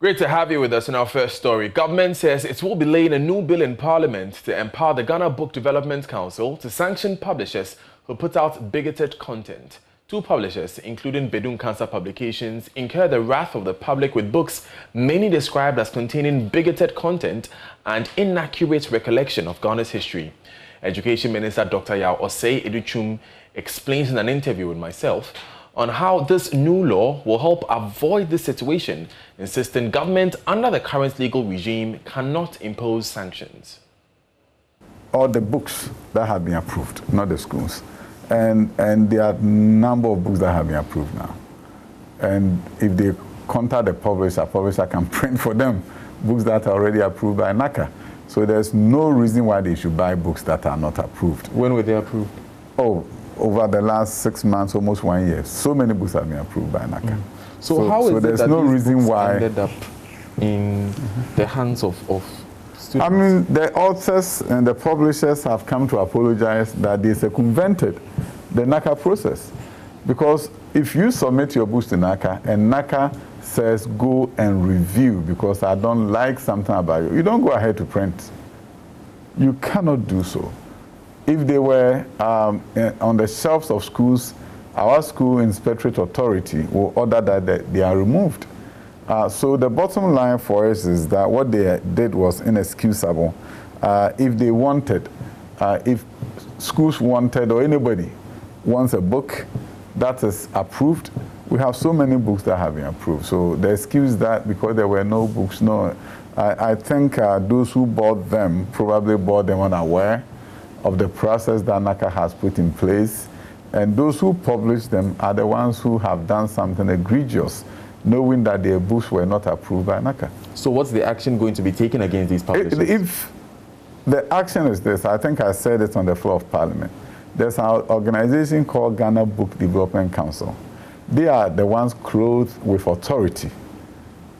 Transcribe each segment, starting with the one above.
Great to have you with us in our first story. Government says it will be laying a new bill in Parliament to empower the Ghana Book Development Council to sanction publishers who put out bigoted content. Two publishers, including Bedun Cancer Publications, incur the wrath of the public with books mainly described as containing bigoted content and inaccurate recollection of Ghana's history. Education Minister Dr. Yaw Osei Educhum explains in an interview with myself on how this new law will help avoid this situation, insisting government under the current legal regime cannot impose sanctions. All the books that have been approved, not the schools. And there are a number of books that have been approved now. And if they contact the publisher can print for them books that are already approved by NACA. So there's no reason why they should buy books that are not approved. When were they approved? Oh, over the last 6 months, almost 1 year. So many books have been approved by NACA. So how is it there's that no these reason books why ended up in the hands of students? I mean, the authors and the publishers have come to apologize that they circumvented the NACA process. Because if you submit your books to NACA and NACA says go and review because I don't like something about you, you don't go ahead to print. You cannot do so. If they were on the shelves of schools, our school inspectorate authority will order that they are removed. So the bottom line for us is that what they did was inexcusable. If they wanted, if schools wanted or anybody wants a book that is approved, we have so many books that have been approved. So the excuse that because there were no books, no. I think those who bought them probably bought them unaware of the process that NACA has put in place. And those who publish them are the ones who have done something egregious, knowing that their books were not approved by NACA. So what's the action going to be taken against these publishers? If the action is this, I think I said it on the floor of Parliament. There's an organization called Ghana Book Development Council. They are the ones clothed with authority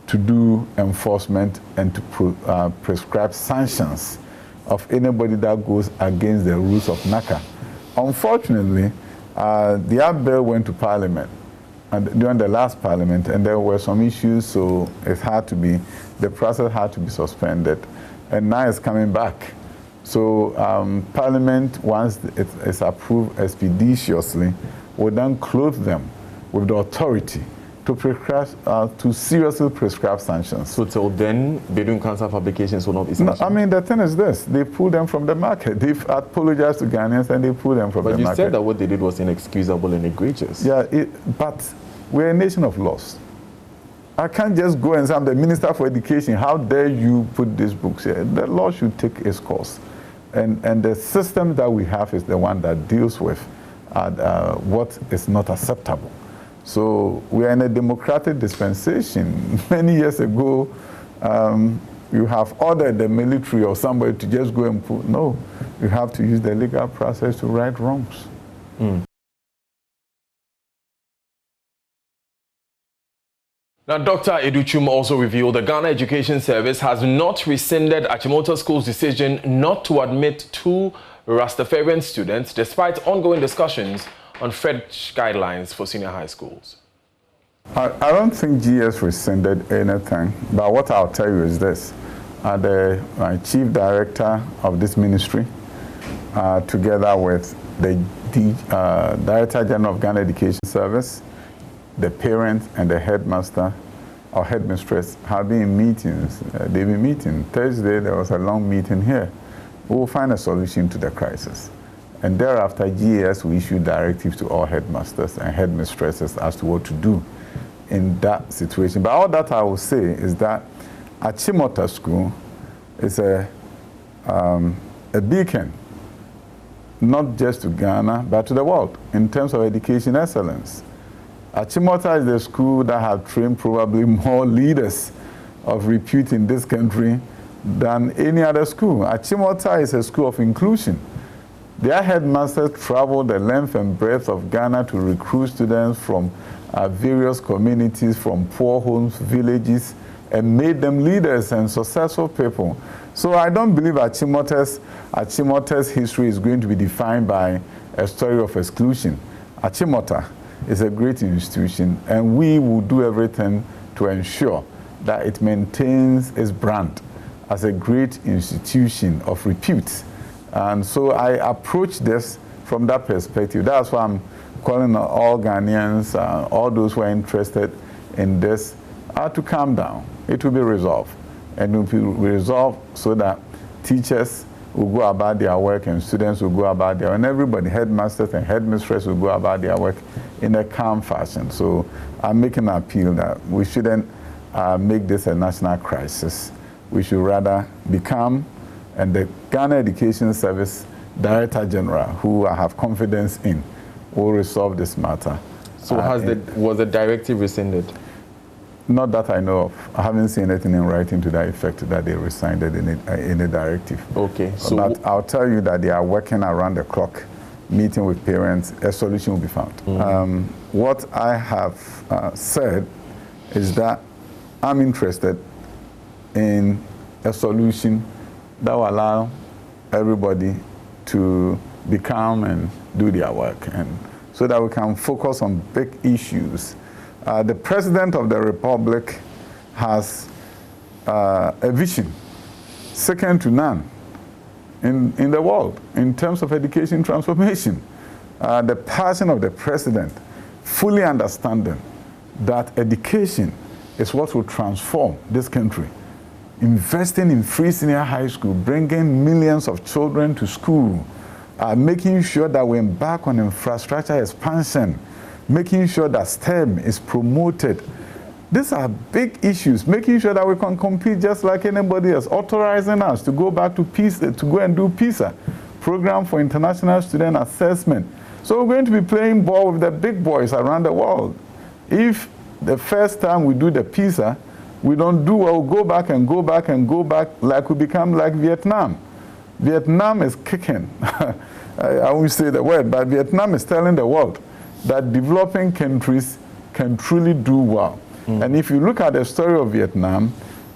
to do enforcement and to prescribe sanctions of anybody that goes against the rules of NACA. Unfortunately, the bill went to Parliament during the last Parliament, and there were some issues, so the process had to be suspended, and now it's coming back. So Parliament, once it's approved expeditiously, will then clothe them with the authority to prescribe, to seriously prescribe sanctions. So till then, Bedun Cancer Publications will not be sanctioned? No, I mean, the thing is this, they pulled them from the market. They've apologized to Ghanaians and they pulled them from the market. But you said that what they did was inexcusable and egregious. Yeah, but we're a nation of laws. I can't just go and say, I'm the Minister for Education, how dare you put these books here? The law should take its course. And the system that we have is the one that deals with what is not acceptable. So we are in a democratic dispensation. Many years ago, you have ordered the military or somebody to just go and put, no, you have to use the legal process to right wrongs. Now, Dr. Educhum also revealed the Ghana Education Service has not rescinded Achimota School's decision not to admit 2 Rastafarian students despite ongoing discussions on fresh guidelines for senior high schools. I don't think GS rescinded anything, but what I'll tell you is this. The chief director of this ministry, together with the Director General of Ghana Education Service, the parent and the headmaster or headmistress have been in meetings. They've been meeting. Thursday, there was a long meeting here. We will find a solution to the crisis. And thereafter, GAS will issue directives to all headmasters and headmistresses as to what to do in that situation. But all that I will say is that Achimota School is a beacon, not just to Ghana, but to the world in terms of education excellence. Achimota is the school that has trained probably more leaders of repute in this country than any other school. Achimota is a school of inclusion. Their headmasters traveled the length and breadth of Ghana to recruit students from various communities, from poor homes, villages, and made them leaders and successful people. So I don't believe Achimota's history is going to be defined by a story of exclusion. Achimota is a great institution, and we will do everything to ensure that it maintains its brand as a great institution of repute. And so I approach this from that perspective. That's why I'm calling on all Ghanaians, all those who are interested in this, to calm down. It will be resolved. And it will be resolved so that teachers will go about their work and students will go about their work, and everybody, headmasters and headmistresses, will go about their work in a calm fashion. So I'm making an appeal that we shouldn't make this a national crisis. We should rather be calm, and the Ghana Education Service Director General, who I have confidence in, will resolve this matter. So was the directive rescinded? Not that I know of. I haven't seen anything in writing to that effect that they rescinded in a directive. Okay. So but I'll tell you that they are working around the clock, meeting with parents. A solution will be found. What I have said is that I'm interested in a solution that will allow everybody to be calm and do their work, and so that we can focus on big issues. The President of the Republic has a vision second to none in the world in terms of education transformation. The passion of the President, fully understanding that education is what will transform this country. Investing in free senior high school, bringing millions of children to school, making sure that we embark on infrastructure expansion, making sure that STEM is promoted. These are big issues, making sure that we can compete just like anybody else, authorizing us to go back to PISA, to go and do PISA, Program for International Student Assessment. So we're going to be playing ball with the big boys around the world. If the first time we do the PISA, we don't do well, go back and go back and go back, like we become like Vietnam. Vietnam is kicking. I won't say the word, but Vietnam is telling the world that developing countries can truly do well. And if you look at the story of Vietnam,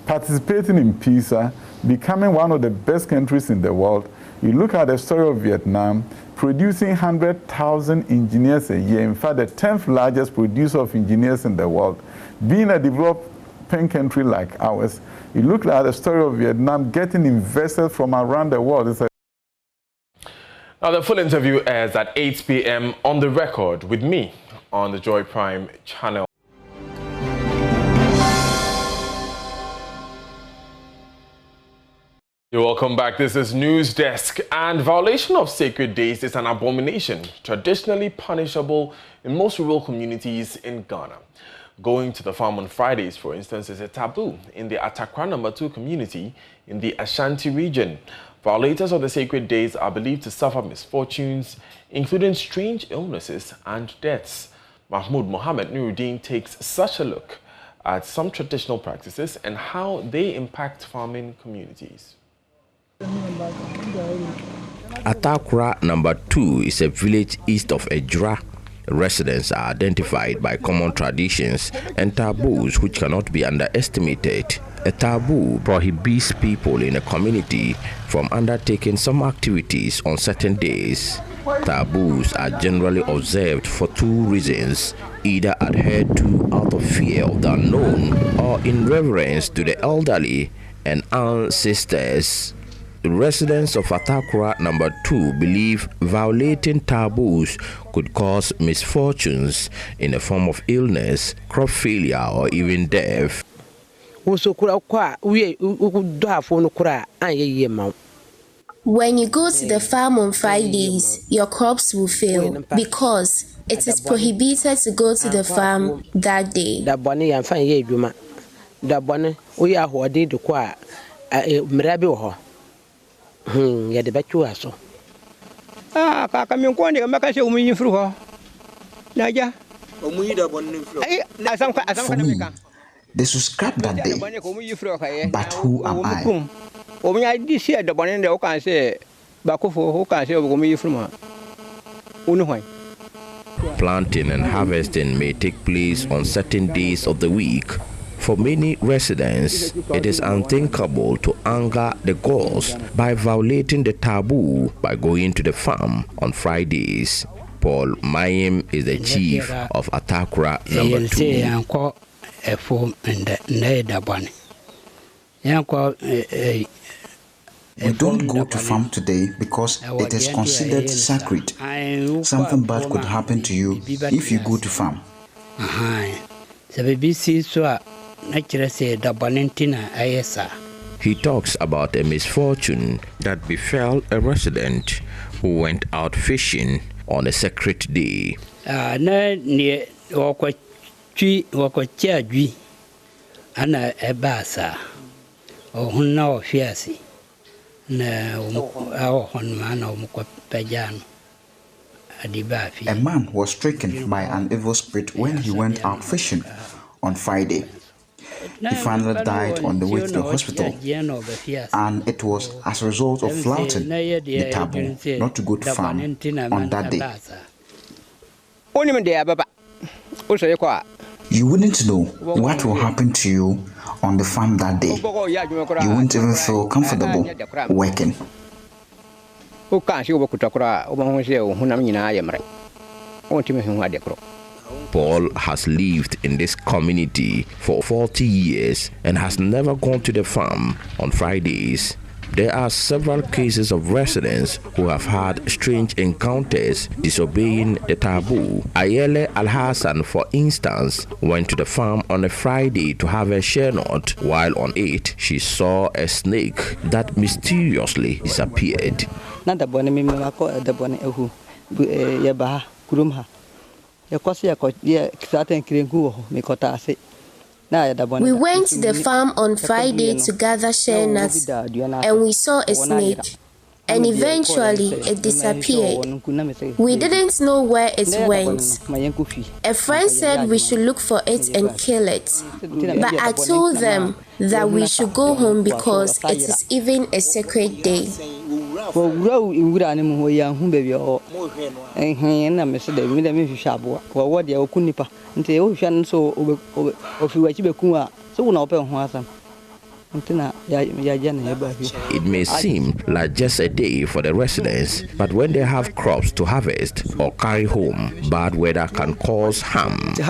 participating in PISA, becoming one of the best countries in the world, you look at the story of Vietnam, producing 100,000 engineers a year, in fact, the 10th largest producer of engineers in the world, being a developing country like ours, you look at the story of Vietnam getting investors from around the world. Now, the full interview airs at 8 p.m. on The Record with me on the Joy Prime channel. You're welcome back. This is News Desk. And violation of sacred days is an abomination, traditionally punishable in most rural communities in Ghana. Going to the farm on Fridays, for instance, is a taboo in the Atakra No. 2 community in the Ashanti region. Violators of the sacred days are believed to suffer misfortunes, including strange illnesses and deaths. Mahmoud Mohammed Nuruddin takes such a look at some traditional practices and how they impact farming communities. Atakra No. 2 is a village east of Ejura. Residents are identified by common traditions and taboos which cannot be underestimated. A taboo prohibits people in a community from undertaking some activities on certain days. Taboos are generally observed for two reasons, either adhered to out of fear of the unknown or in reverence to the elderly and ancestors. The residents of Atakra No. 2 believe violating taboos could cause misfortunes in the form of illness, crop failure, or even death. When you go to the farm on Fridays, your crops will fail because it is prohibited to go to the farm that day. For me, they should scrap that day. But who am I? Planting and harvesting may take place on certain days of the week. For many residents, it is unthinkable to anger the gods by violating the taboo by going to the farm on Fridays. Paul Mayim is the chief of Atakra No. 2. a form and the one. We don't go to farm today because it is considered sacred. Something bad could happen to you if you go to farm. He talks about a misfortune that befell a resident who went out fishing on a sacred day. A man was stricken by an evil spirit when he went out fishing on Friday. He finally died on the way to the hospital, and it was as a result of flouting the taboo not to go to farm on that day. You wouldn't know what will happen to you on the farm that day. You wouldn't even feel comfortable working. Paul has lived in this community for 40 years and has never gone to the farm on Fridays. There are several cases of residents who have had strange encounters disobeying the taboo. Ayele Al-Hassan, for instance, went to the farm on a Friday to have a share nut. While on it, she saw a snake that mysteriously disappeared. We went to the farm on Friday to gather share nuts, and we saw a snake, and eventually it disappeared. We didn't know where it went. A friend said we should look for it and kill it, but I told them that we should go home because it is even a sacred day. It may seem like just a day for the residents, but when they have crops to harvest or carry home, bad weather can cause harm. There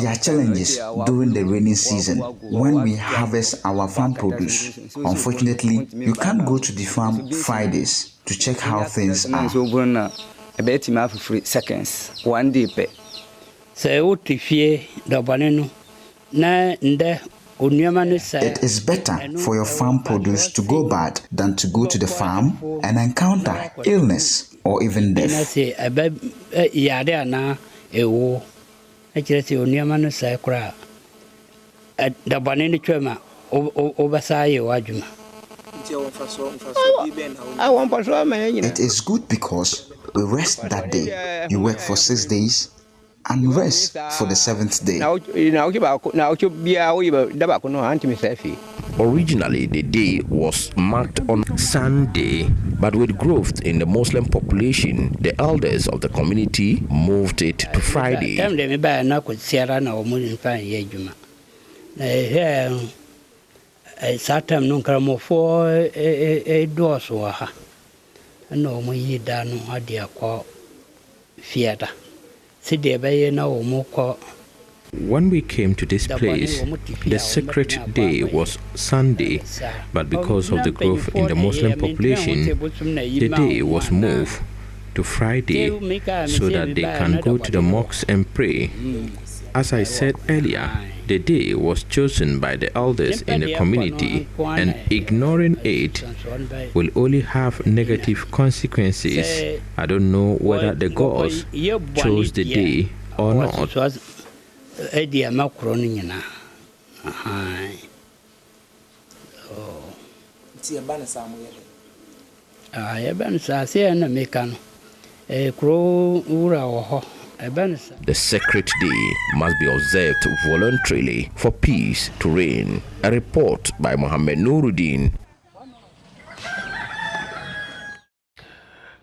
are challenges during the rainy season when we harvest our farm produce. Unfortunately, you can't go to the farm Fridays to check how things are. It is better for your farm produce to go bad than to go to the farm and encounter illness or even death. It is good because we rest that day. You work for 6 days and rest for the 7th day. Originally, the day was marked on Sunday, but with growth in the Muslim population, the elders of the community moved it to Friday. When we came to this place, the sacred day was Sunday, but because of the growth in the Muslim population, the day was moved to Friday so that they can go to the mosque and pray. As I said earlier, the day was chosen by the elders in the community, and ignoring it will only have negative consequences. I don't know whether the gods chose the day or not. The sacred day must be observed voluntarily for peace to reign. A report by Mohammed Nuruddin.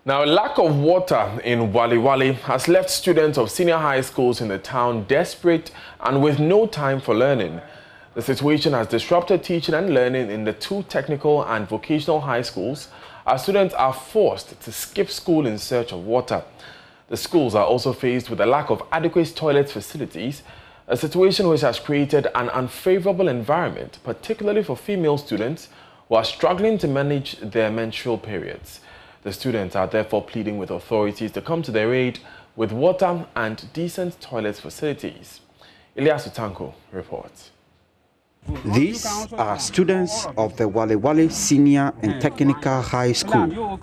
Now, lack of water in Waluwala has left students of senior high schools in the town desperate and with no time for learning. The situation has disrupted teaching and learning in the 2 technical and vocational high schools, as students are forced to skip school in search of water. The schools are also faced with a lack of adequate toilet facilities, a situation which has created an unfavorable environment, particularly for female students who are struggling to manage their menstrual periods. The students are therefore pleading with authorities to come to their aid with water and decent toilet facilities. Elias Utanko reports. These are students of the Waluwala Senior and Technical High School.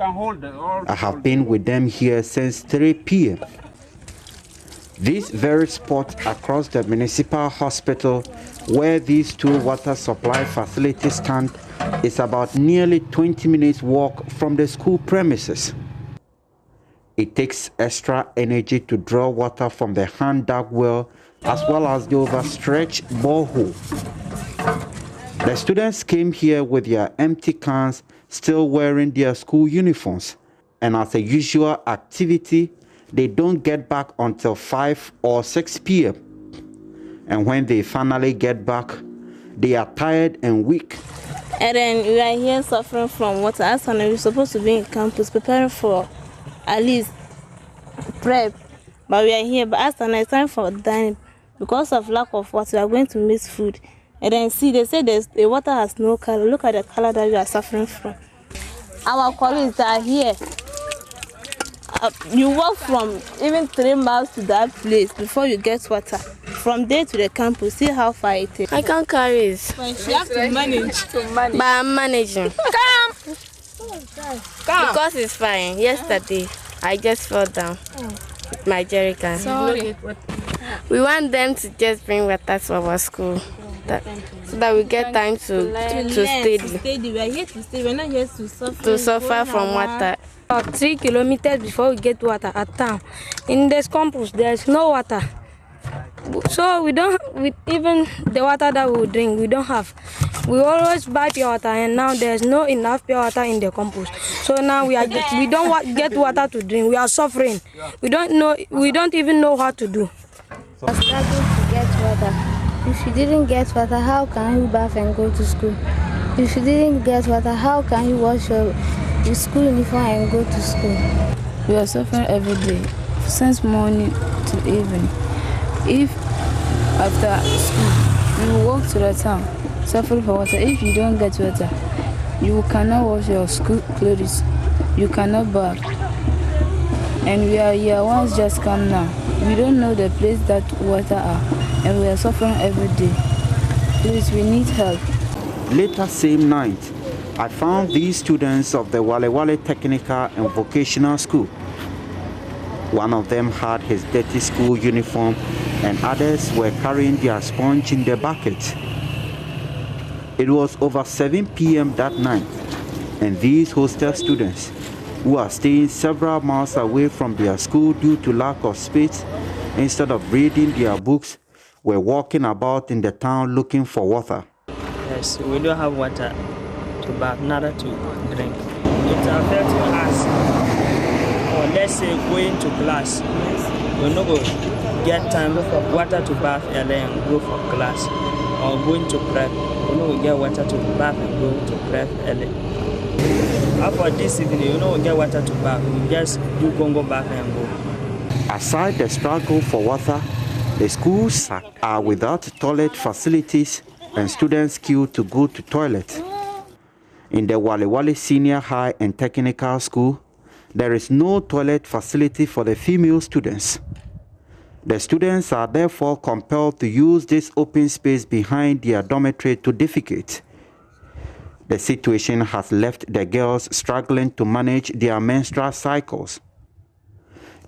I have been with them here since 3 p.m. This very spot across the municipal hospital where these two water supply facilities stand is about nearly 20 minutes walk from the school premises. It takes extra energy to draw water from the hand-dug well as well as the overstretched borehole. The students came here with their empty cans, still wearing their school uniforms, and as a usual activity, they don't get back until 5 or 6 p.m. And when they finally get back, they are tired and weak. And then we are here suffering from water. As we're supposed to be in campus preparing for at least prep, but we are here. But as it's time for dining, because of lack of water, we are going to miss food. And then see, they say the water has no color. Look at the color that we are suffering from. Our colleagues are here. You walk from even 3 miles to that place before you get water. From there to the campus, see how far it is. I can't carry it. You have to manage. But I'm managing. Come! Because it's fine. Yesterday, I just fell down with my jerry can. Sorry. We want them to just bring water to our school. So that we get time to study. We are here to stay. We are not here to suffer from water. About 3 kilometers before we get water at town. In this campus, there is no water. So even the water that we drink, we don't have. We always buy pure water, and now there's no enough pure water in the campus. So now we don't get water to drink. We are suffering. We don't even know what to do. We are struggling to get water. If you didn't get water, how can you bath and go to school? If you didn't get water, how can you wash your school uniform and go to school? We are suffering every day, since morning to evening. If after school, you walk to the town, suffering for water. If you don't get water, you cannot wash your school clothes. You cannot bath. And we are here once just come now. We don't know the place that water are, and we are suffering every day. Please, we need help. Later same night, I found these students of the Waluwala Technical and Vocational School. One of them had his dirty school uniform and others were carrying their sponge in their bucket. It was over 7 p.m. that night, and these hostel students, who are staying several miles away from their school due to lack of space, instead of reading their books, were walking about in the town looking for water. Yes, we don't have water to bath, neither to drink. It's affecting us. Or let's say going to class, we're not going to get time water to bath and then go for class. Or going to prep, we're not going to get water to bath and go to prep early. After this evening, we get water to bath. We just do go bath and go. Aside the struggle for water, the schools are without toilet facilities and students queue to go to toilet. In the Waluwala Senior High and Technical School, there is no toilet facility for the female students. The students are therefore compelled to use this open space behind their dormitory to defecate. The situation has left the girls struggling to manage their menstrual cycles.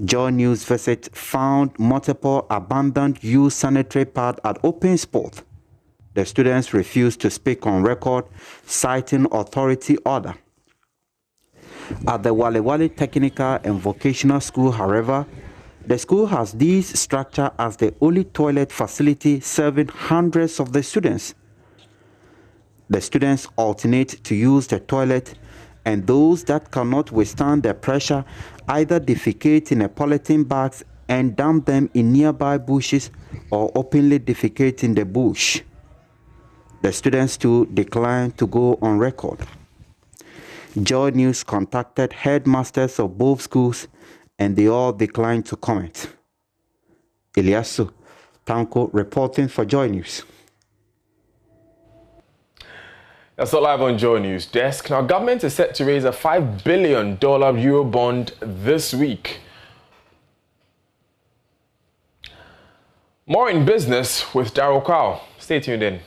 JoyNews visit found multiple abandoned used sanitary pads at open spot. The students refused to speak on record, citing authority order. At the Waluwala Technical and Vocational School, however, the school has this structure as the only toilet facility serving hundreds of the students. The students alternate to use the toilet, and those that cannot withstand the pressure either defecate in a polythene bags and dump them in nearby bushes or openly defecate in the bush. The students too decline to go on record. JoyNews contacted headmasters of both schools and they all declined to comment. Eliasu Tanko reporting for Joy News. That's all live on JoyNews desk. Now, government is set to raise a $5 billion Eurobond this week. More in business with Daryl Kwao. Stay tuned in.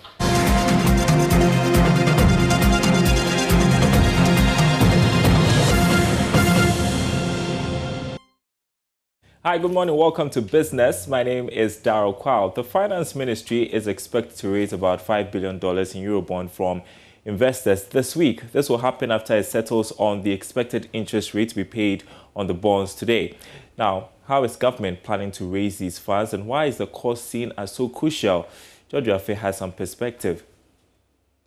Hi, good morning. Welcome to Business. My name is Daryl Kwao. The Finance Ministry is expected to raise about $5 billion in Eurobond from investors this week. This will happen after it settles on the expected interest rate to be paid on the bonds today. Now, how is government planning to raise these funds, and why is the cost seen as so crucial? George Afe has some perspective.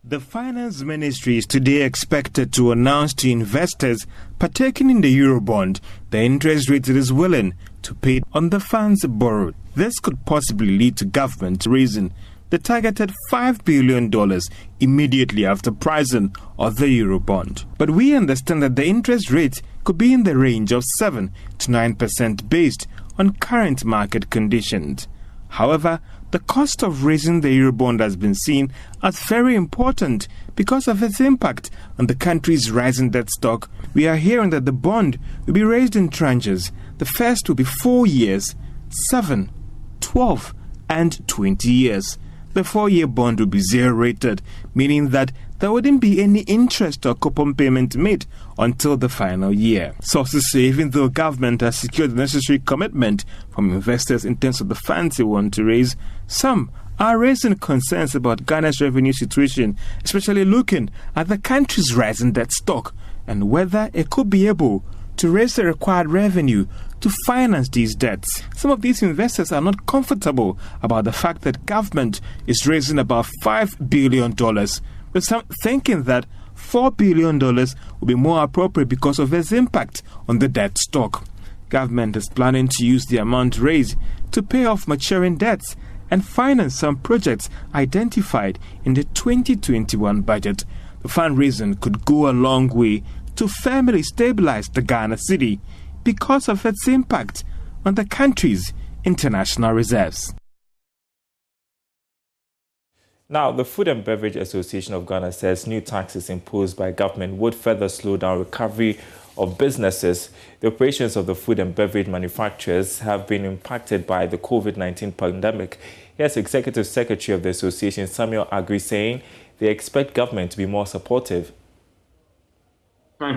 The Finance Ministry is today expected to announce to investors partaking in the Eurobond the interest rate it is willing to pay on the funds borrowed. This could possibly lead to government raising the targeted $5 billion immediately after pricing of the Eurobond. But we understand that the interest rate could be in the range of 7 to 9% based on current market conditions. However, the cost of raising the Eurobond has been seen as very important because of its impact on the country's rising debt stock. We are hearing that the bond will be raised in tranches. The first will be 4 years, 7, 12, and 20 years. The 4-year bond will be zero-rated, meaning that there wouldn't be any interest or coupon payment made until the final year. Sources say even though government has secured the necessary commitment from investors in terms of the funds they want to raise, some are raising concerns about Ghana's revenue situation, especially looking at the country's rising debt stock and whether it could be able to raise the required revenue to finance these debts. Some of these investors are not comfortable about the fact that government is raising about $5 billion, with some thinking that $4 billion will be more appropriate because of its impact on the debt stock. Government is planning to use the amount raised to pay off maturing debts and finance some projects identified in the 2021 budget. The fundraising could go a long way to firmly stabilize the Ghana cedi because of its impact on the country's international reserves. Now, the Food and Beverage Association of Ghana says new taxes imposed by government would further slow down recovery of businesses. The operations of the food and beverage manufacturers have been impacted by the COVID-19 pandemic. Here's Executive Secretary of the association, Samuel Agri, saying they expect government to be more supportive.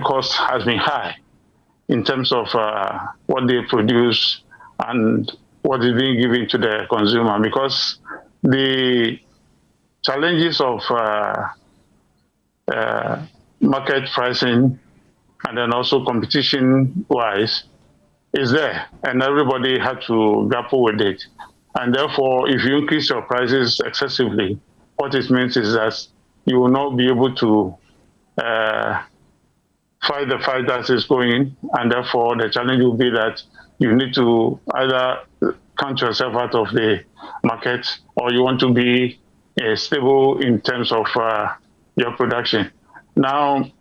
Cost has been high in terms of what they produce and what is being given to the consumer, because the challenges of market pricing and then also competition-wise is there, and everybody had to grapple with it. And therefore, if you increase your prices excessively, what it means is that you will not be able to fight the fight that is going, and therefore the challenge will be that you need to either count yourself out of the market or you want to be stable in terms of your production. Now,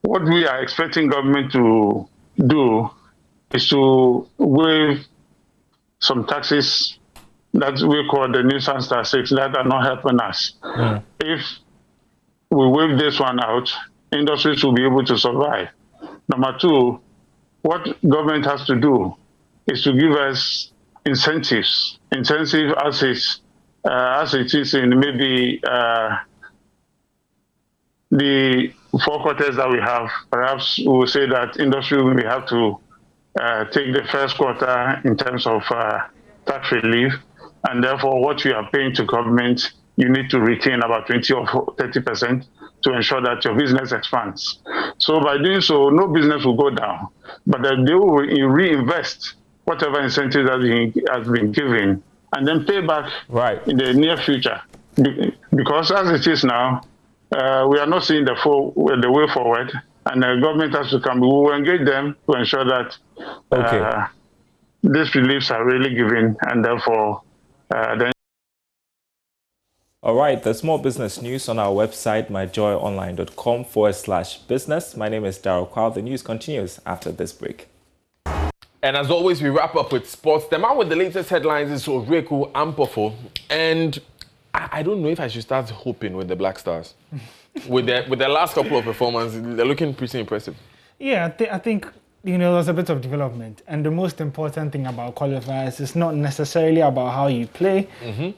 what we are expecting government to do is to waive some taxes that we call the nuisance taxes that are not helping us. If we waive this one out, industries will be able to survive. Number two, what government has to do is to give us incentives as it is in maybe the 4 quarters that we have. Perhaps we will say that industry will have to take the first quarter in terms of tax relief, and therefore what you are paying to government, you need to retain about 20 or 30% to ensure that your business expands. So by doing so, no business will go down, but they will reinvest whatever incentive that has been given and then pay back in the near future. Because as it is now, we are not seeing the way forward, and the government has to come. We will engage them to ensure that these reliefs are really given, and therefore All right, there's more business news on our website, myjoyonline.com/business. My name is Daryl Kwao. The news continues after this break. And as always, we wrap up with sports. The man with the latest headlines is Oreku Ampofo. And I don't know if I should start hoping with the Black Stars. with their last couple of performances, they're looking pretty impressive. Yeah, I think, there's a bit of development. And the most important thing about qualifiers is not necessarily about how you play,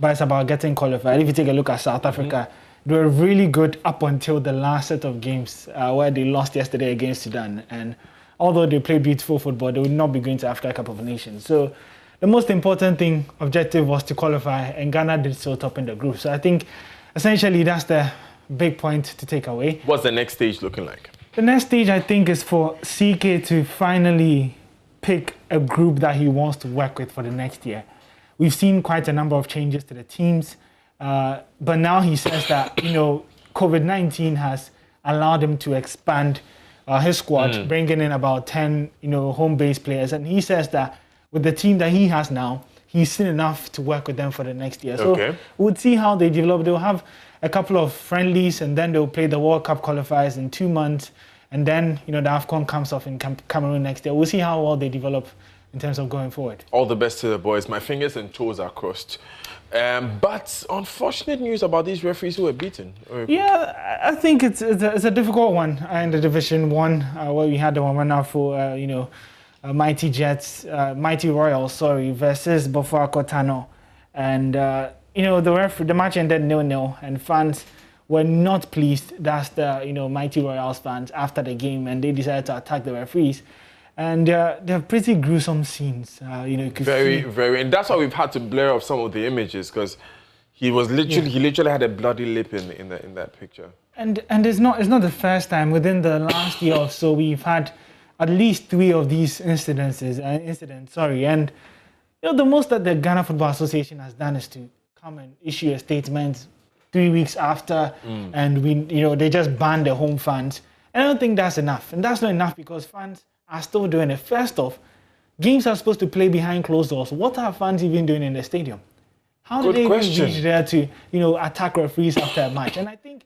but it's about getting qualified. If you take a look at South Africa, they were really good up until the last set of games where they lost yesterday against Sudan. And although they play beautiful football, they would not be going to Africa Cup of Nations. So the most important objective was to qualify, and Ghana did so top in the group. So I think essentially that's the big point to take away. What's the next stage looking like? The next stage, I think, is for CK to finally pick a group that he wants to work with for the next year. We've seen quite a number of changes to the teams, but now he says that, COVID-19 has allowed him to expand his squad, bringing in about 10, home-based players. And he says that with the team that he has now, he's seen enough to work with them for the next year. So we'll see how they develop. They'll have a couple of friendlies, and then they'll play the World Cup qualifiers in 2 months. And then, the AFCON comes off in Cameroon next year. We'll see how well they develop in terms of going forward. All the best to the boys. My fingers and toes are crossed. But unfortunate news about these referees who were beaten. Yeah, I think it's a difficult one in the Division 1, where we had the one now for, Mighty Royals, versus Bofar Kotano. And, the match ended 0-0, and fans were not pleased. That's the, Mighty Royals fans after the game, and they decided to attack the referees. And they're pretty gruesome scenes. Very. And that's why we've had to blur off some of the images, because he literally had a bloody lip in that picture. And it's not the first time. Within the last year or so, we've had at least 3 of these incidents. And the most that the Ghana Football Association has done is to come and issue a statement 3 weeks after, and they just banned the home fans. And I don't think that's enough. And that's not enough because fans are still doing it. First off, games are supposed to play behind closed doors. What are fans even doing in the stadium? How do they even reach there to, attack referees after a match? And I think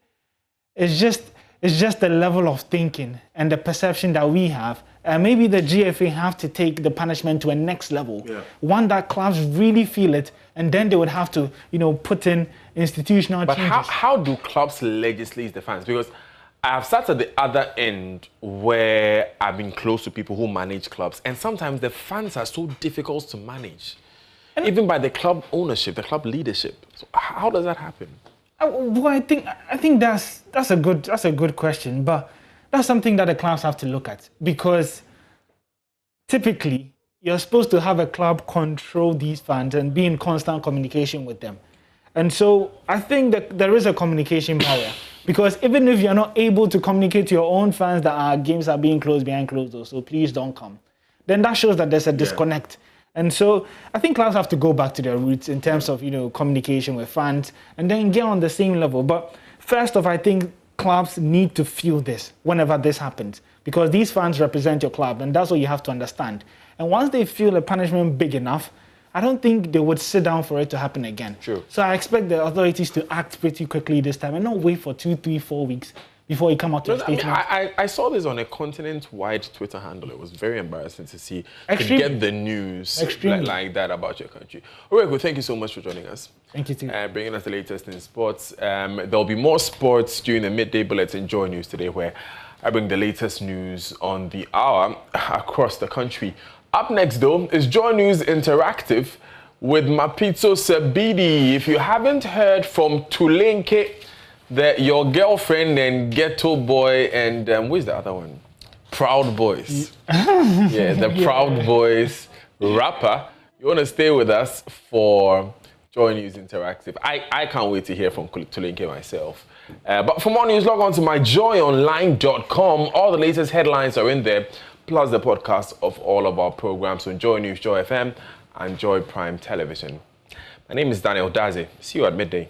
it's just the level of thinking and the perception that we have. Maybe the GFA have to take the punishment to a next level, one that clubs really feel it, and then they would have to, put in institutional changes. But how do clubs legislate the fans? Because I've sat at the other end where I've been close to people who manage clubs, and sometimes the fans are so difficult to manage, even by the club ownership, the club leadership. So how does that happen? Well, I think that's a good question, but that's something that the clubs have to look at, because typically you're supposed to have a club control these fans and be in constant communication with them. And so I think that there is a communication barrier, because even if you're not able to communicate to your own fans that our games are being closed behind closed doors, so please don't come, then that shows that there's a disconnect. And so I think clubs have to go back to their roots in terms of, communication with fans and then get on the same level. But first off, I think clubs need to feel this whenever this happens, because these fans represent your club, and that's what you have to understand. And once they feel a punishment big enough, I don't think they would sit down for it to happen again. True. So I expect the authorities to act pretty quickly this time and not wait for 2, 3, 4 weeks before you come out to a statement. I saw this on a continent-wide Twitter handle. It was very embarrassing to see, to get the news like that about your country. Oreku, thank you so much for joining us. Thank you too. Bringing us the latest in sports. There'll be more sports during the midday bulletin JoyNews today, where I bring the latest news on the hour across the country. Up next, though, is JoyNews Interactive with Mapito Sabidi. If you haven't heard from Tulenke, your girlfriend and Ghetto Boy and where's the other one? Proud Boys. The Proud Boys rapper. You want to stay with us for JoyNews Interactive. I can't wait to hear from Tulenke myself. But for more news, log on to myjoyonline.com. All the latest headlines are in there, plus the podcast of all of our programs on Joy News, Joy FM, and Joy Prime Television. My name is Daniel Daze. See you at midday.